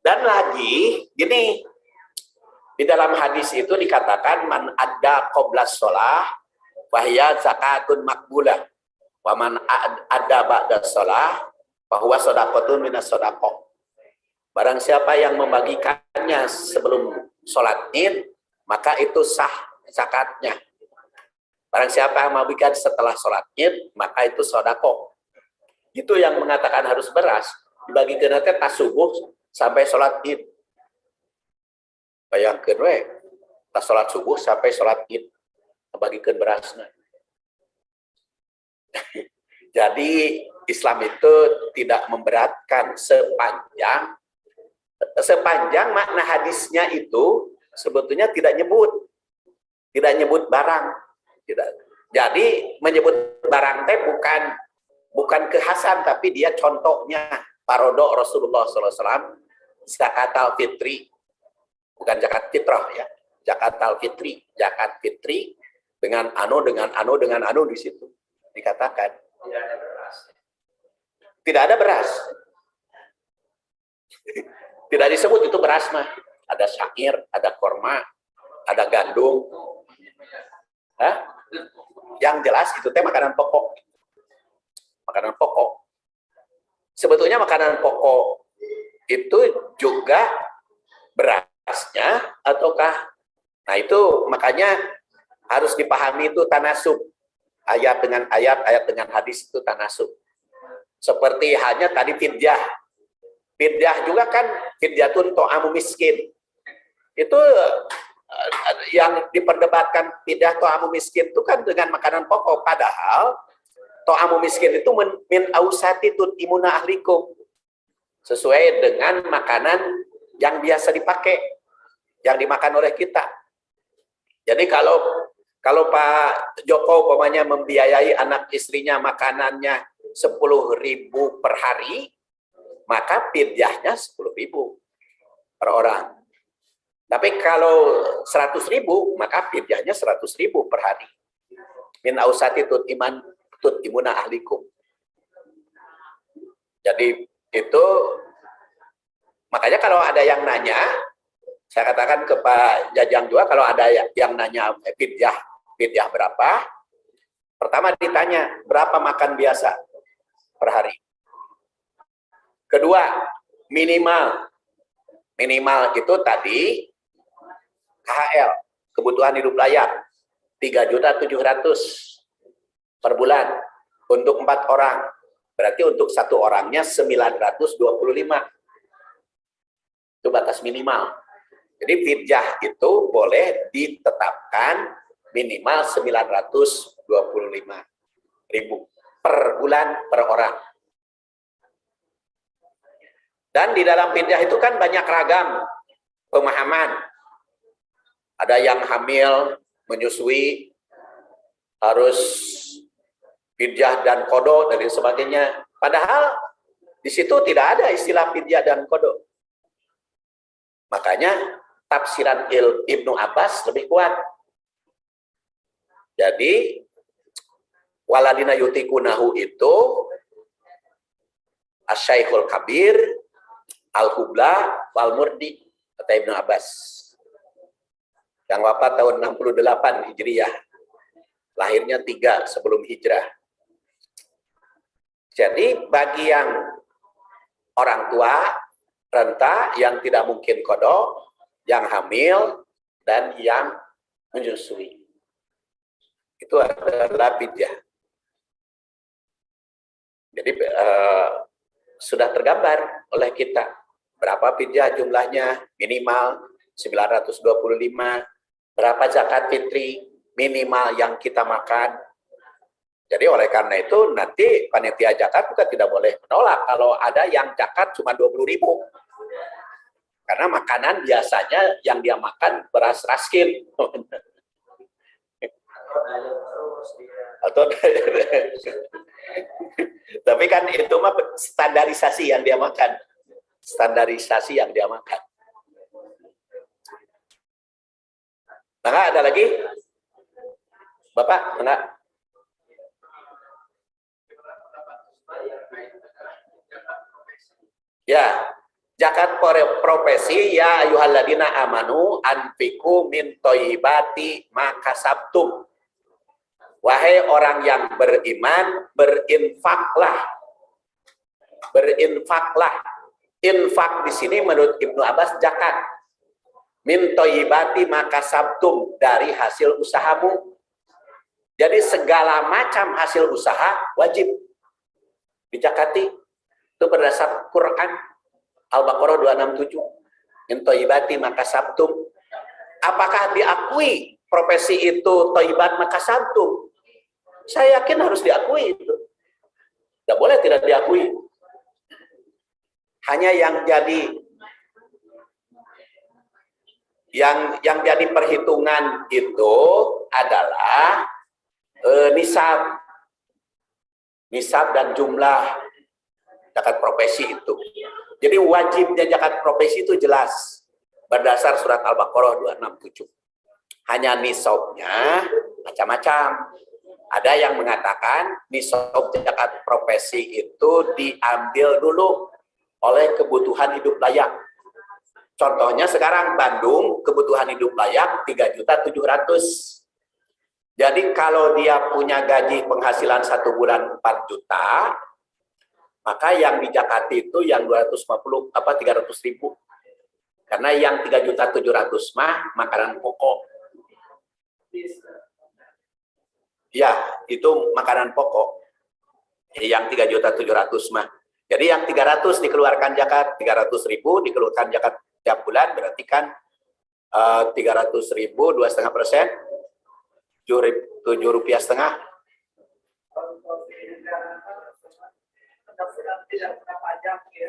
A: Dan lagi gini, di dalam hadis itu dikatakan man adda qoblas sholah wahya zakatun makbulah wa man adda ba'da sholah bahwa sodakotun minas sodakot. Barang siapa yang membagikannya sebelum sholat id, maka itu sah zakatnya. Barang siapa yang membagikan setelah sholat id, maka itu sodako. Itu yang mengatakan harus beras, dibagikan nanti tas subuh sampai sholat id. Bayangkan we, tas sholat subuh sampai sholat id, bagikan berasnya. Jadi Islam itu tidak memberatkan sepanjang makna hadisnya itu sebetulnya tidak nyebut barang. Tidak. Jadi menyebut barang teh bukan kekhasan, tapi dia contohnya parodo Rasulullah SAW zakat al-fitri, bukan zakat fitrah ya, zakat al-fitri, zakat fitri dengan anu di situ dikatakan tidak ada beras. Tidak disebut itu beras mah. Ada syair, ada korma, ada gandum. Hah? Yang jelas itu teh makanan pokok. Makanan pokok. Sebetulnya makanan pokok itu juga berasnya ataukah? Nah itu makanya harus dipahami itu tanasub. Ayat dengan ayat, ayat dengan hadis itu tanasub. Seperti hanya tadi fidyah. Fidyah juga kan fidyatun to'amu miskin. Itu yang diperdebatkan fidyah to'amu miskin itu kan dengan makanan pokok. Padahal to'amu miskin itu min ausati tutimuna ahlikum. Sesuai dengan makanan yang biasa dipakai, yang dimakan oleh kita. Jadi kalau Pak Joko umpamanya membiayai anak istrinya makanannya 10.000 per hari, maka fidyahnya 10.000 per orang. Tapi kalau 100.000, maka fidyahnya 100.000 per hari. Min ausati tutimuna ahlikum. Jadi itu makanya kalau ada yang nanya, saya katakan ke Pak Jajang juga, kalau ada yang nanya fidyah berapa, pertama ditanya berapa makan biasa per hari. Kedua, minimal itu tadi KHL, kebutuhan hidup layak, 3.700.000 per bulan untuk 4 orang. Berarti untuk 1 orangnya 925. Itu batas minimal. Jadi fidyah itu boleh ditetapkan minimal 925.000 per bulan per orang. Dan di dalam fidyah itu kan banyak ragam pemahaman. Ada yang hamil, menyusui, harus fidyah dan kodo dan sebagainya. Padahal di situ tidak ada istilah fidyah dan kodo. Makanya tafsiran Ibnu Abbas lebih kuat. Jadi waladina yutikunahu itu asyaikhul kabir, al-hubla, wal-murdi, kata Ibnu Abbas. Yang wafat tahun 68 Hijriah. Lahirnya 3 sebelum hijrah. Jadi bagi yang orang tua renta, yang tidak mungkin kodok, yang hamil, dan yang menyusui. Itu adalah fidyah. Jadi sudah tergambar oleh kita berapa fidyah jumlahnya, minimal 925, berapa zakat fitri minimal yang kita makan. Jadi oleh karena itu nanti panitia zakat juga tidak boleh menolak kalau ada yang zakat cuma 20.000. Karena makanan biasanya yang dia makan beras raskin. Atau tapi kan itu mah standarisasi yang dia makan. Standarisasi yang dia makan. Enggak ada lagi? Bapak, enggak? Ya, zakat profesi, ya ayyuhalladzina amanu anfiqu min thayyibati ma kasabtum. Wahai orang yang beriman, berinfaklah. Berinfaklah. Infak di sini menurut Ibnu Abbas zakat. Min thayyibati ma kasabtum, dari hasil usahamu. Jadi segala macam hasil usaha wajib dizakati. Itu berdasar Quran Al-Baqarah 267. Min thayyibati ma kasabtum. Apakah diakui profesi itu thayyibat ma kasabtum? Saya yakin harus diakui itu. Tidak boleh tidak diakui. Hanya yang jadi perhitungan itu adalah nisab dan jumlah zakat profesi itu. Jadi wajibnya zakat profesi itu jelas berdasar surat Al-Baqarah 267. Hanya nisabnya macam-macam. Ada yang mengatakan nisab zakat profesi itu diambil dulu oleh kebutuhan hidup layak. Contohnya sekarang Bandung kebutuhan hidup layak 3.700.000. Jadi kalau dia punya gaji penghasilan 1 bulan 4 juta, maka yang dizakati itu yang 300.000. Karena yang 3.700.000 mah makanan pokok. Ya, itu makanan pokok. Yang 3.700.000 mah. Jadi yang 300 dikeluarkan zakat, 300.000 dikeluarkan zakat tiap bulan, berarti kan 300.000 2,5%, 7,5 rupiah.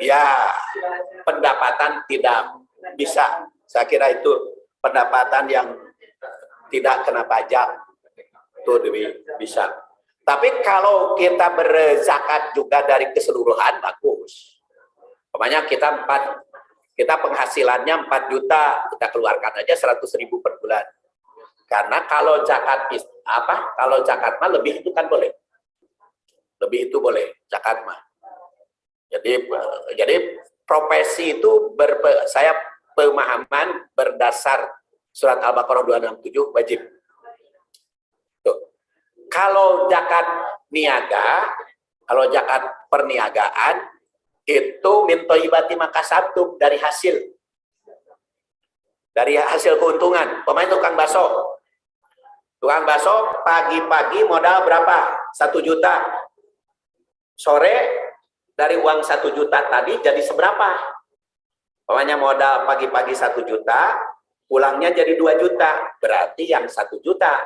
A: Ya, pendapatan tidak bisa. Saya kira itu pendapatan yang tidak kena pajak. Itu bisa. Tapi kalau kita berzakat juga dari keseluruhan, bagus. Pokoknya kita penghasilannya 4 juta, kita keluarkan aja 100.000 per bulan. Karena kalau zakat kalau zakat mah lebih itu kan boleh. Lebih itu boleh zakat mah. Jadi profesi itu saya pemahaman berdasar surat Al-Baqarah 267 wajib. Kalau zakat niaga, kalau zakat perniagaan itu min thayyibati ma kasabtum, dari hasil keuntungan. Pemain tukang bakso. Tukang bakso pagi-pagi modal berapa? 1 juta. Sore dari uang 1 juta tadi jadi seberapa? Pokoknya modal pagi-pagi 1 juta, pulangnya jadi 2 juta. Berarti yang 1 juta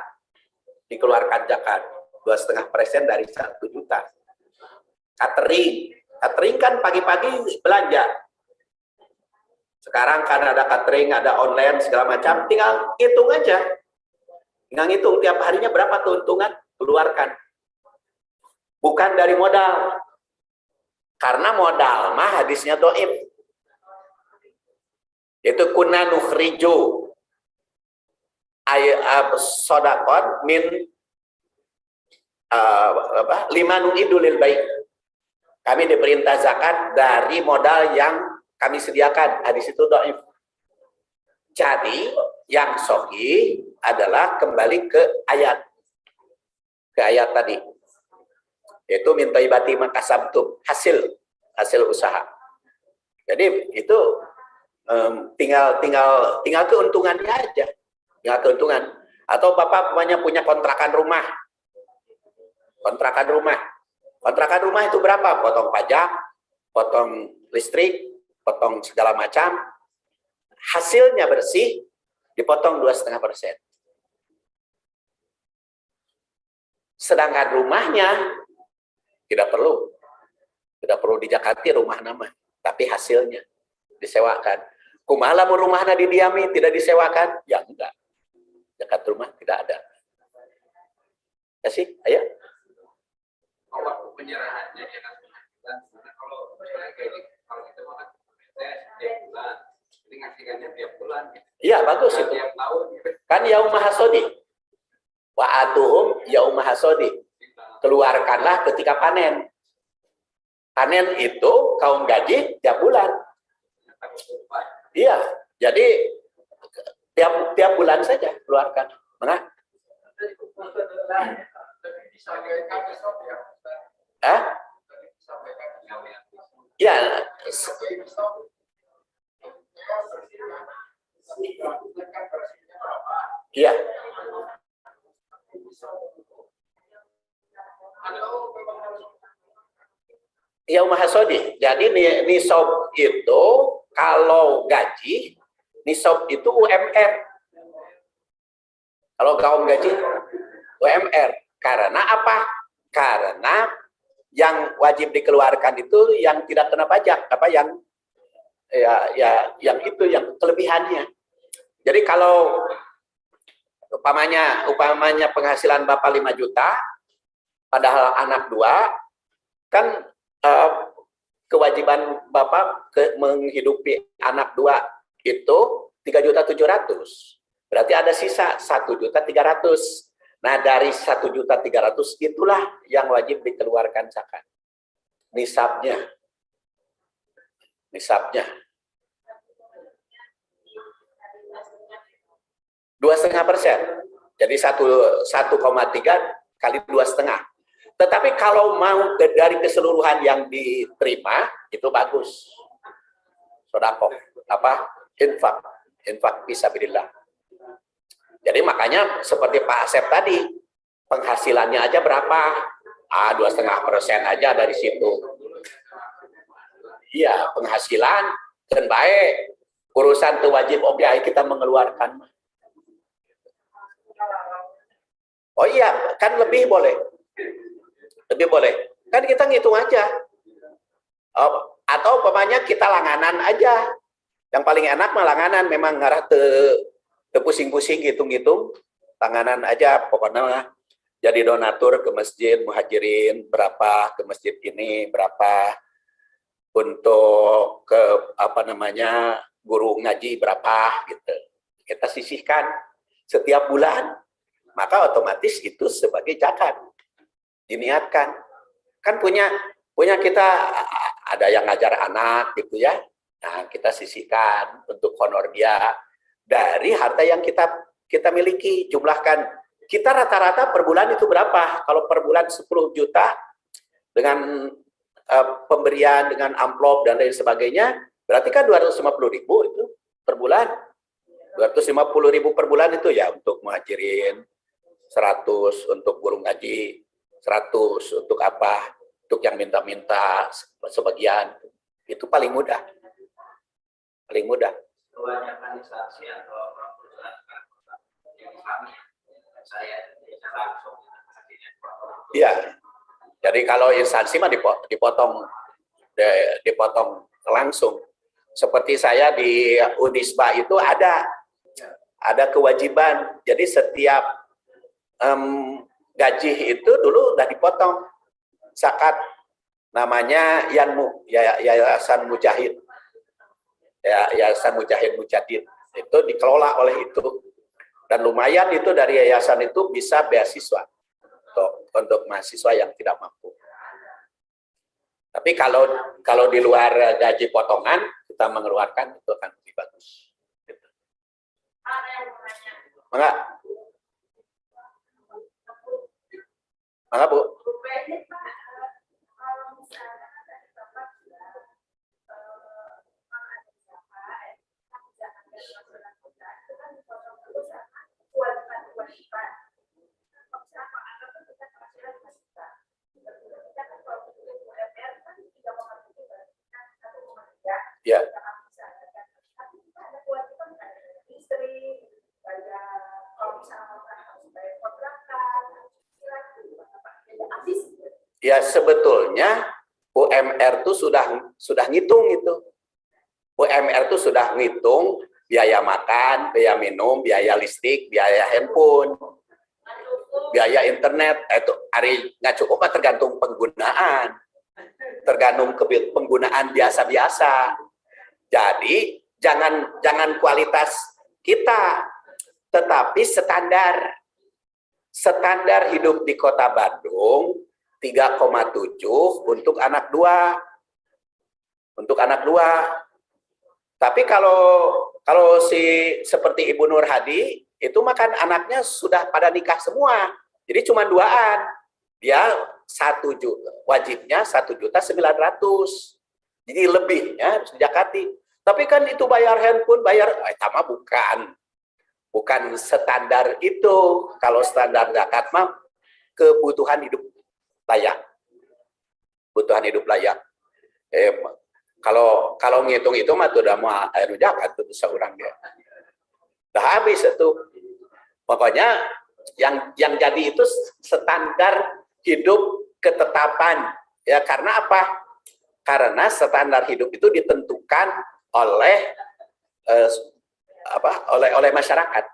A: dikeluarkan zakat, 2,5% dari 1 juta. Catering kan pagi-pagi belanja. Sekarang karena ada catering, ada online segala macam, tinggal hitung aja. Tinggal hitung tiap harinya berapa keuntungan, keluarkan. Bukan dari modal. Karena modal mah hadisnya dhaif. Itu kunna nukhriju sodakon min lima nu'idulil baik. Kami diperintah zakat dari modal yang kami sediakan. Hadis itu dhaif. Jadi yang sahih adalah kembali ke ayat tadi, yaitu min thayyibati ma kasabtum, hasil usaha. Jadi itu tinggal keuntungannya aja, tinggal keuntungan. Atau Bapak punya kontrakan rumah, kontrakan rumah itu berapa? Potong pajak, potong listrik, potong segala macam, hasilnya bersih, dipotong 2,5%. Sedangkan rumahnya tidak perlu dijakati rumah nama, tapi hasilnya disewakan. Kumaha mun rumahna didiami tidak disewakan? Ya enggak. Zakat rumah tidak ada. Ya sih, ayo.
B: Waktu penyerahannya ya kan. Kalau misalnya kalau kita mau tiap bulan, jadi ngasihkannya tiap bulan.
A: Iya, bagus itu.
B: Tiap tahun.
A: Kan yaumah hasodi. Wa atuhum yaumah hasodi. Keluarkanlah ketika panen. Panen itu kaum gaji tiap bulan. Iya, jadi tiap bulan saja keluarkan. Mana? Ya. Iya. Yaumah hasodi. Jadi nisab itu kalau gaji, nisab itu UMR. Kalau kaum gaji UMR. Karena apa? Karena yang wajib dikeluarkan itu yang tidak kena pajak, apa yang yang itu yang kelebihannya. Jadi kalau upamanya penghasilan Bapak 5 juta, padahal anak 2, kan kewajiban Bapak menghidupi anak 2 itu 3.700.000. Berarti ada sisa 1.300.000. Nah, dari 1.300.000 itulah yang wajib dikeluarkan zakat. Nisabnya. 2,5%. Jadi 1,3 kali 2,5. Tetapi kalau mau dari keseluruhan yang diterima, itu bagus. Sedekah, infak fisabilillah. Jadi makanya seperti Pak Asep tadi, penghasilannya aja berapa? 2,5% aja dari situ. Iya, penghasilan dan baik. Urusan itu wajib oke kita mengeluarkan. Oh iya, kan lebih boleh. Kan kita ngitung aja. Atau umpamanya kita langanan aja. Yang paling enak mah langanan, memang ngarah pusing-pusing hitung-hitung, tanganan aja pokoknya jadi donatur ke masjid muhajirin berapa, ke masjid ini berapa, untuk ke guru ngaji berapa gitu. Kita sisihkan setiap bulan, maka otomatis itu sebagai zakat diniatkan. Kan punya kita ada yang ngajar anak gitu ya. Nah, kita sisihkan untuk honor dia dari harta yang kita miliki, jumlahkan. Kita rata-rata per bulan itu berapa? Kalau per bulan 10 juta dengan pemberian dengan amplop dan lain sebagainya, berarti kan 250.000 itu per bulan. 250.000 per bulan itu ya untuk muhajirin, 100 untuk guru ngaji, 100 untuk apa? Untuk yang minta-minta sebagian. Itu paling mudah.
B: Kebanyakan instansi atau perusahaan yang kami, saya langsung
A: iya. Jadi kalau instansi mah dipotong langsung. Seperti saya di Unisba itu ada kewajiban. Jadi setiap gaji itu dulu udah dipotong zakat, namanya Yanmu, Yayasan Mujahid. Yayasan Mujahid Mujadid itu dikelola oleh itu, dan lumayan itu dari yayasan itu bisa beasiswa untuk mahasiswa yang tidak mampu. Tapi kalau di luar gaji potongan kita mengeluarkan itu akan lebih bagus. Mangga Bu. Ya sebetulnya UMR itu sudah ngitung itu. UMR itu sudah ngitung biaya makan, biaya minum, biaya listrik, biaya handphone, biaya internet. Itu hari nggak cukup, tergantung penggunaan. Tergantung penggunaan biasa-biasa. Jadi jangan kualitas kita, tetapi standar hidup di Kota Bandung 3,7 untuk anak dua. Untuk anak dua. Tapi kalau seperti Ibu Nur Hadi itu makan anaknya sudah pada nikah semua. Jadi cuma duaan. Dia 1 juta, wajibnya 1.900.000. Jadi lebihnya harus dijakati. Tapi kan itu bayar handphone, bayar sama bukan standar itu. Kalau standar zakat mah kebutuhan hidup layak. Kebutuhan hidup layak. Kalau ngitung itu mah udah mau air zakat tuh seorang dia. Udah habis itu. Pokoknya yang jadi itu standar hidup ketetapan. Ya karena apa? Karena standar hidup itu ditentukan oleh oleh masyarakat,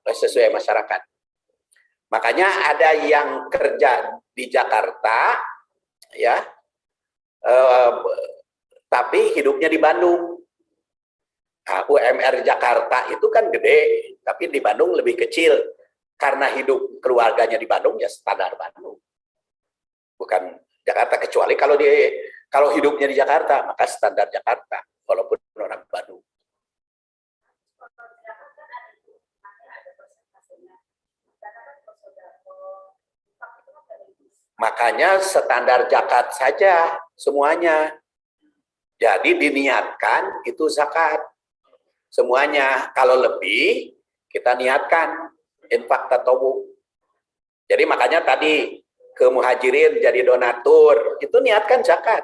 A: sesuai masyarakat. Makanya ada yang kerja di Jakarta, ya, tapi hidupnya di Bandung. Nah, UMR Jakarta itu kan gede, tapi di Bandung lebih kecil. Karena hidup keluarganya di Bandung ya standar Bandung, bukan Jakarta. Kecuali kalau hidupnya di Jakarta, maka standar Jakarta, walaupun orang Bandung. Makanya standar zakat saja semuanya. Jadi diniatkan itu zakat semuanya. Kalau lebih kita niatkan infak tatawu. Jadi makanya tadi ke muhajirin jadi donatur itu niatkan zakat.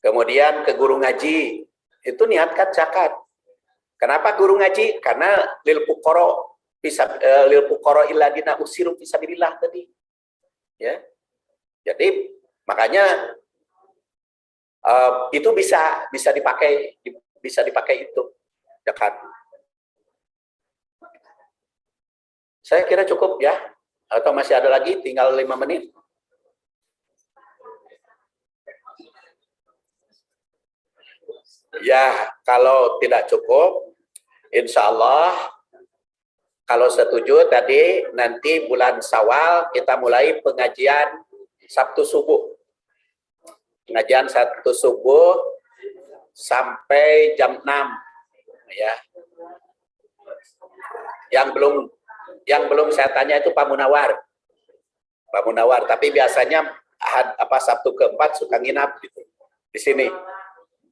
A: Kemudian ke guru ngaji itu niatkan zakat. Kenapa guru ngaji? Karena lil fuqara illadina usiru fisabilillah tadi. Ya, jadi makanya itu bisa dipakai itu zakat. Saya kira cukup ya, atau masih ada lagi? Tinggal 5 menit. Ya, kalau tidak cukup, insya Allah kalau setuju tadi nanti bulan Syawal kita mulai pengajian Sabtu subuh. Pengajian Sabtu subuh sampai jam 6 ya. Yang belum saya tanya itu Pak Munawar. Pak Munawar, tapi biasanya Sabtu keempat suka nginap gitu di sini.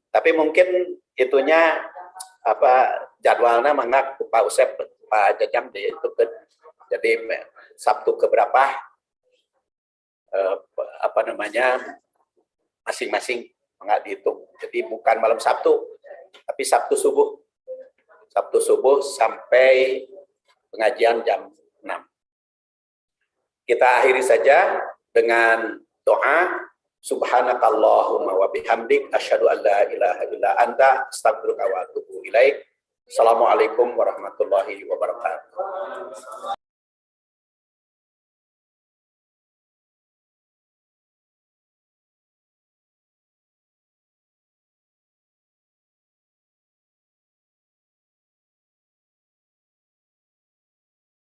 A: Tapi mungkin itunya jadwalnya mangga Pak Usep, Pak Jajam itu jadi Sabtu keberapa masing-masing nggak dihitung. Jadi bukan malam Sabtu, tapi Sabtu subuh sampai pengajian jam 6. Kita akhiri saja dengan doa. Subhanakallahumma wa bihamdik asyhadu an la ilaha illa anta astaghfiruka wa atubu ilaik. Assalamualaikum warahmatullahi wabarakatuh.